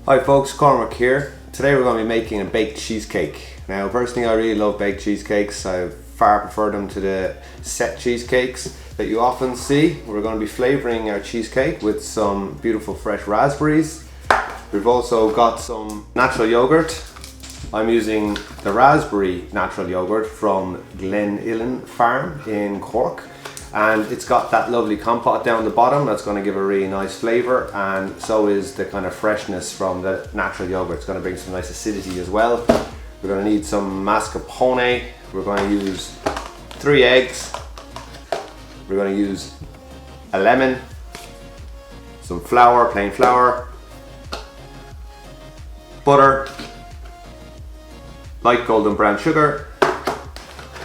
Hi folks, Cormac here. Today we're going to be making a baked cheesecake. Now personally I really love baked cheesecakes. I far prefer them to the set cheesecakes that you often see. We're going to be flavouring our cheesecake with some beautiful fresh raspberries. We've also got some natural yogurt. I'm using the raspberry natural yogurt from Glenillan Farm in Cork. And it's got that lovely compote down the bottom that's going to give a really nice flavour, and so is the kind of freshness from the natural yogurt. It's going to bring some nice acidity as well. We're going to need some mascarpone. We're going to use 3 eggs. We're going to use a lemon, some flour, plain flour, butter, light golden brown sugar,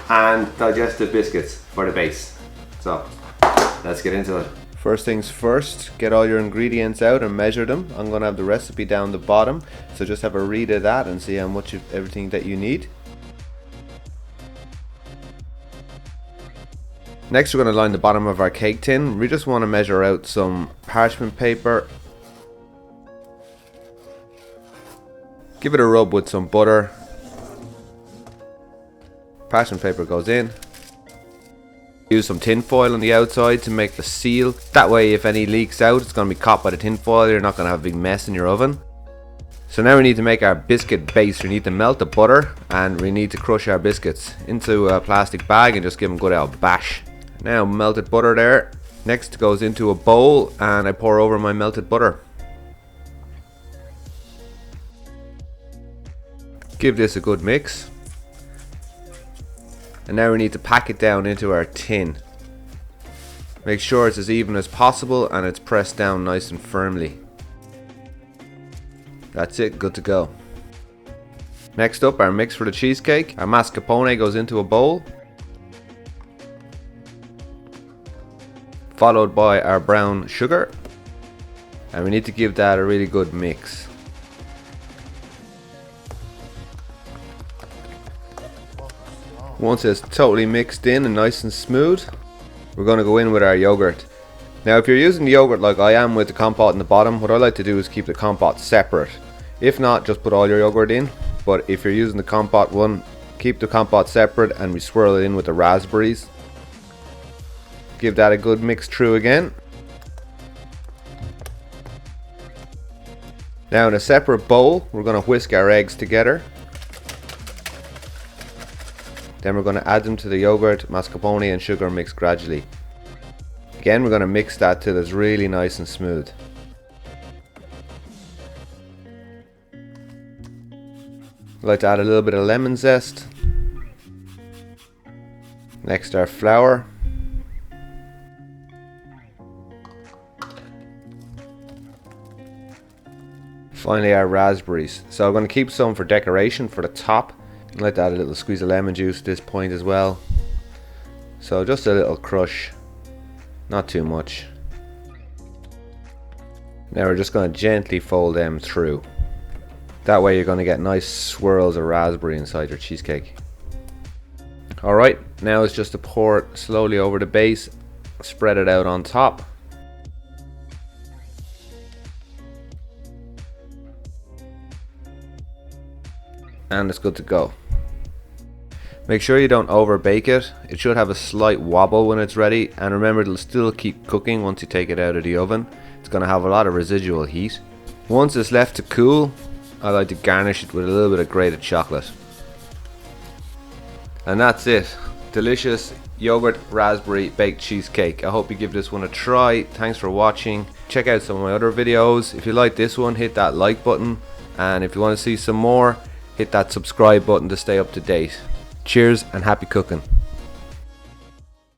and digestive biscuits for the base. So, let's get into it. First things first, get all your ingredients out and measure them. I'm going to have the recipe down the bottom, so just have a read of that and see how much of everything that you need. Next we're going to line the bottom of our cake tin. We just want to measure out some parchment paper. Give it a rub with some butter. Parchment paper goes in. Use some tin foil on the outside to make the seal. That way if any leaks out, it's going to be caught by the tin foil. You're not going to have a big mess in your oven. So now we need to make our biscuit base. We need to melt the butter and we need to crush our biscuits into a plastic bag and just give them a good old bash. Now melted butter there. Next goes into a bowl and I pour over my melted butter. Give this a good mix. And now we need to pack it down into our tin. Make sure it's as even as possible and it's pressed down nice and firmly. That's it, good to go. Next up, our mix for the cheesecake. Our mascarpone goes into a bowl, followed by our brown sugar, and we need to give that a really good mix. Once it's totally mixed in and nice and smooth, we're going to go in with our yogurt. Now if you're using the yogurt like I am with the compote in the bottom, what I like to do is keep the compote separate. If not, just put all your yogurt in, but if you're using the compote one, keep the compote separate and we swirl it in with the raspberries. Give that a good mix through again. Now in a separate bowl, we're going to whisk our eggs together. Then we're going to add them to the yogurt, mascarpone and sugar mix gradually. Again, we're going to mix that till it's really nice and smooth. I'd like to add a little bit of lemon zest. Next, our flour. Finally, our raspberries. So I'm going to keep some for decoration for the top. I'd like to add a little squeeze of lemon juice at this point as well. So just a little crush, not too much. Now we're just going to gently fold them through. That way you're going to get nice swirls of raspberry inside your cheesecake. Alright, now it's just to pour it slowly over the base, spread it out on top. And it's good to go. Make sure you don't over bake it. It should have a slight wobble when it's ready, and remember it'll still keep cooking once you take it out of the oven. It's going to have a lot of residual heat. Once it's left to cool, I like to garnish it with a little bit of grated chocolate. And that's it. Delicious yogurt raspberry baked cheesecake. I hope you give this one a try. Thanks for watching. Check out some of my other videos. If you like this one, hit that like button, and if you want to see some more, hit that subscribe button to stay up to date. Cheers and happy cooking.